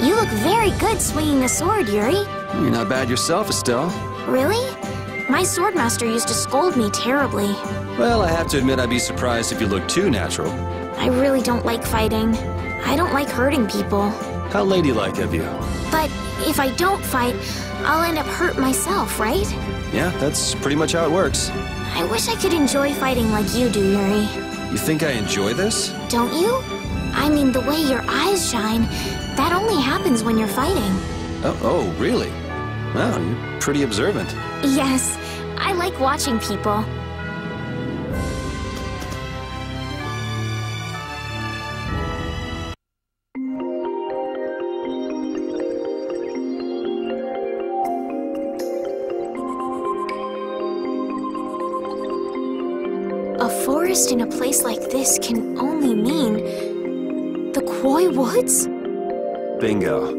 You look very good swinging a sword, Yuri. You're not bad yourself, Estelle. Really? My swordmaster used to scold me terribly. Well, I have to admit I'd be surprised if you looked too natural. I really don't like fighting. I don't like hurting people. How ladylike of you. But if I don't fight, I'll end up hurt myself, right? Yeah, that's pretty much how it works. I wish I could enjoy fighting like you do, Yuri. You think I enjoy this? Don't you? I mean, the way your eyes shine, that only happens when you're fighting. Oh, really? Wow, you're pretty observant. Yes, I like watching people. A forest in a place like this can only mean the Quoi Woods? Bingo.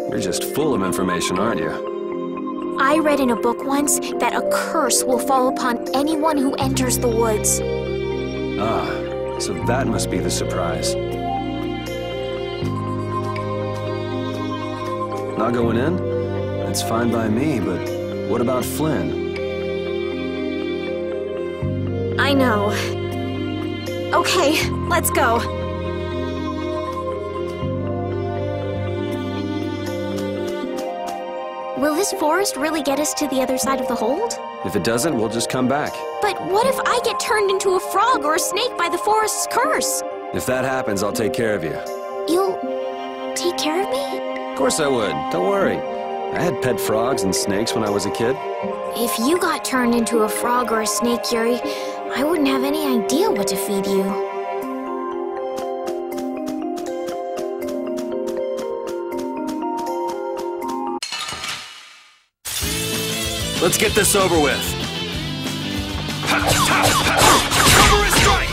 You're just full of information, aren't you? I read in a book once that a curse will fall upon anyone who enters the woods. Ah, so that must be the surprise. Not going in? That's fine by me, but what about Flynn? I know. Okay, let's go. Will this forest really get us to the other side of the hold? If it doesn't, we'll just come back. But what if I get turned into a frog or a snake by the forest's curse? If that happens, I'll take care of you. You'll take care of me? Of course I would. Don't worry. I had pet frogs and snakes when I was a kid. If you got turned into a frog or a snake, Yuri, I wouldn't have any idea what to feed you. Let's get this over with. Cover a strike!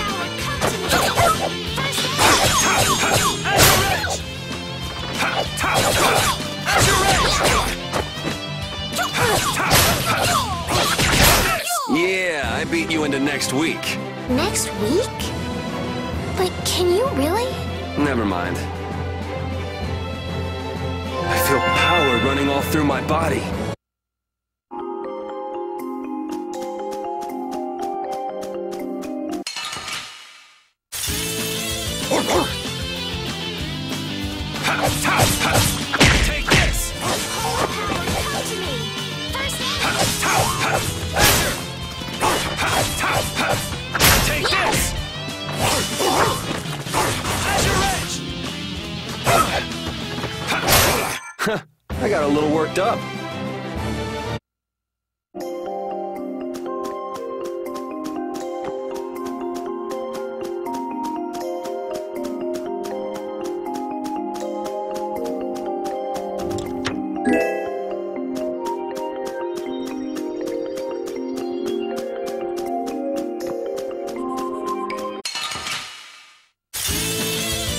As your edge! Yeah, I beat you into next week. Next week? But can you really? Never mind. I feel power running all through my body. Take this! Take this! As your edge! I got a little worked up.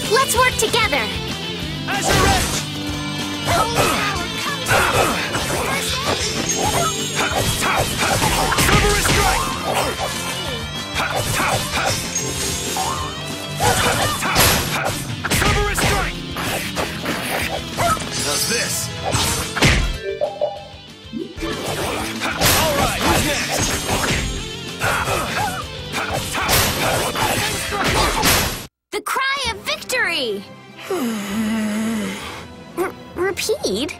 Let's work together! As your edge! Cover a strike! Cover a strike! How's this? Alright, who's next? The cry of victory! Repeat?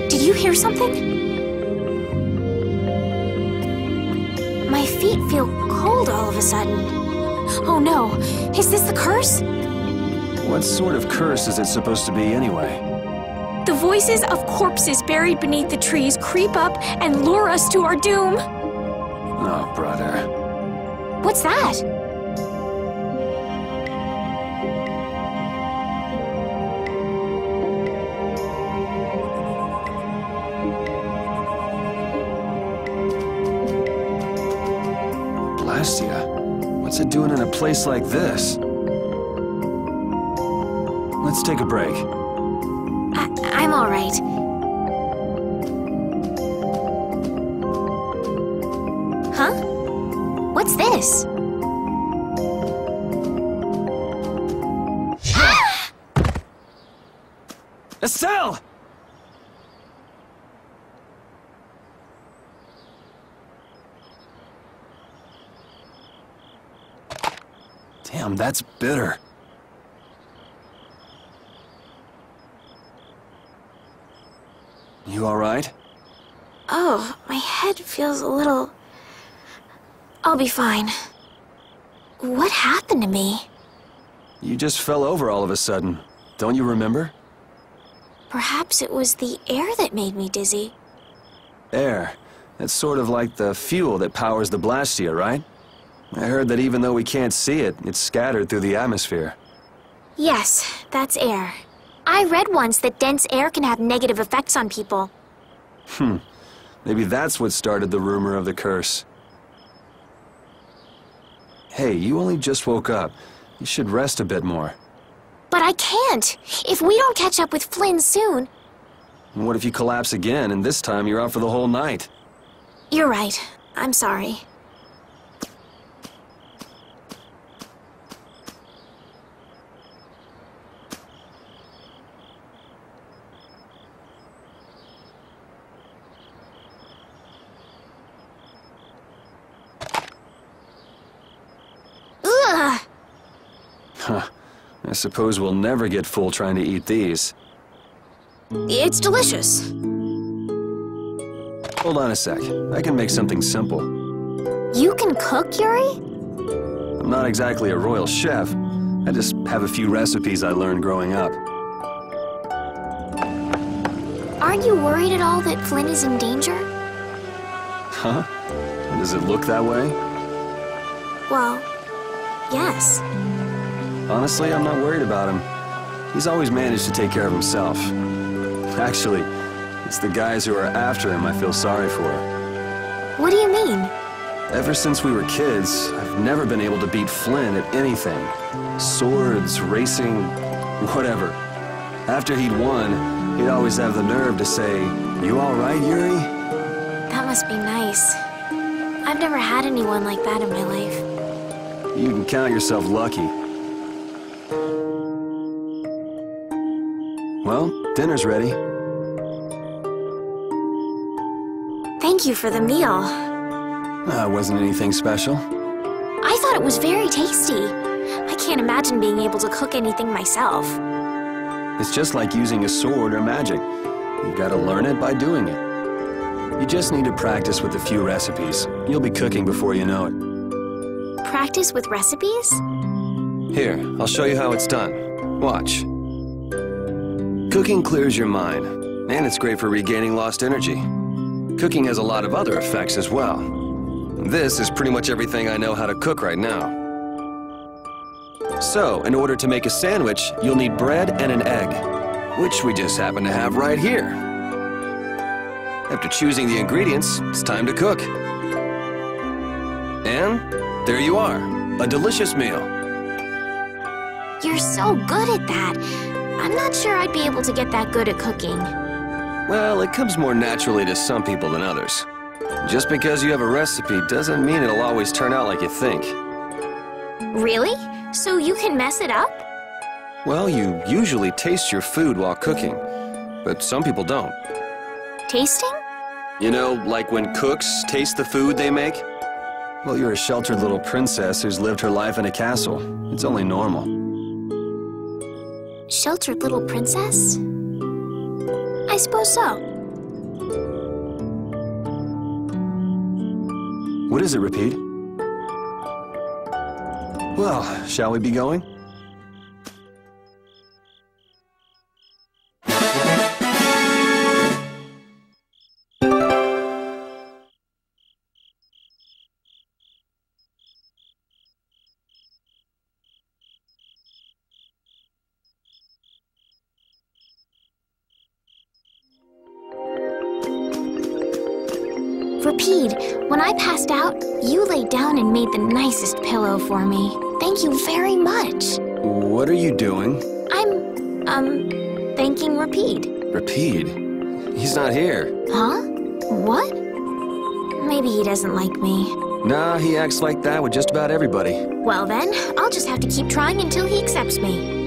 Did you hear something? My feet feel cold all of a sudden. Oh no, is this the curse? What sort of curse is it supposed to be anyway? The voices of corpses buried beneath the trees creep up and lure us to our doom. Oh, brother. What's that? What's it doing in a place like this? Let's take a break. I'm all right. Huh? What's this? Estelle! Damn, that's bitter. You all right? Oh, my head feels a little... I'll be fine. What happened to me? You just fell over all of a sudden. Don't you remember? Perhaps it was the air that made me dizzy. Air. That's sort of like the fuel that powers the Blastia, right? I heard that even though we can't see it, it's scattered through the atmosphere. Yes, that's air. I read once that dense air can have negative effects on people. Maybe that's what started the rumor of the curse. Hey, you only just woke up. You should rest a bit more. But I can't! If we don't catch up with Flynn soon... And what if you collapse again, and this time you're out for the whole night? You're right. I'm sorry. Ugh! Huh. I suppose we'll never get full trying to eat these. It's delicious. Hold on a sec. I can make something simple. You can cook, Yuri? I'm not exactly a royal chef. I just have a few recipes I learned growing up. Aren't you worried at all that Flynn is in danger? Huh? Does it look that way? Well, yes. Honestly, I'm not worried about him. He's always managed to take care of himself. Actually, it's the guys who are after him I feel sorry for. What do you mean? Ever since we were kids, I've never been able to beat Flynn at anything. Swords, racing, whatever. After he'd won, he'd always have the nerve to say, "You all right, Yuri?" That must be nice. I've never had anyone like that in my life. You can count yourself lucky. Well, dinner's ready. Thank you for the meal. Wasn't anything special. I thought it was very tasty. I can't imagine being able to cook anything myself. It's just like using a sword or magic. You've got to learn it by doing it. You just need to practice with a few recipes. You'll be cooking before you know it. Practice with recipes? Here, I'll show you how it's done. Watch. Cooking clears your mind, and it's great for regaining lost energy. Cooking has a lot of other effects as well. This is pretty much everything I know how to cook right now. So, in order to make a sandwich, you'll need bread and an egg, which we just happen to have right here. After choosing the ingredients, it's time to cook. And there you are, a delicious meal. You're so good at that. I'm not sure I'd be able to get that good at cooking. Well, it comes more naturally to some people than others. Just because you have a recipe doesn't mean it'll always turn out like you think. Really? So you can mess it up? Well, you usually taste your food while cooking, but some people don't. Tasting? You know, like when cooks taste the food they make? Well, you're a sheltered little princess who's lived her life in a castle. It's only normal. Sheltered little princess? I suppose so. What is it, Repeat? Well, shall we be going? Repeat. Rapide, when I passed out, you laid down and made the nicest pillow for me. Thank you very much. What are you doing? I'm, thanking Rapide. Rapide? He's not here. Huh? What? Maybe he doesn't like me. Nah, he acts like that with just about everybody. Well then, I'll just have to keep trying until he accepts me.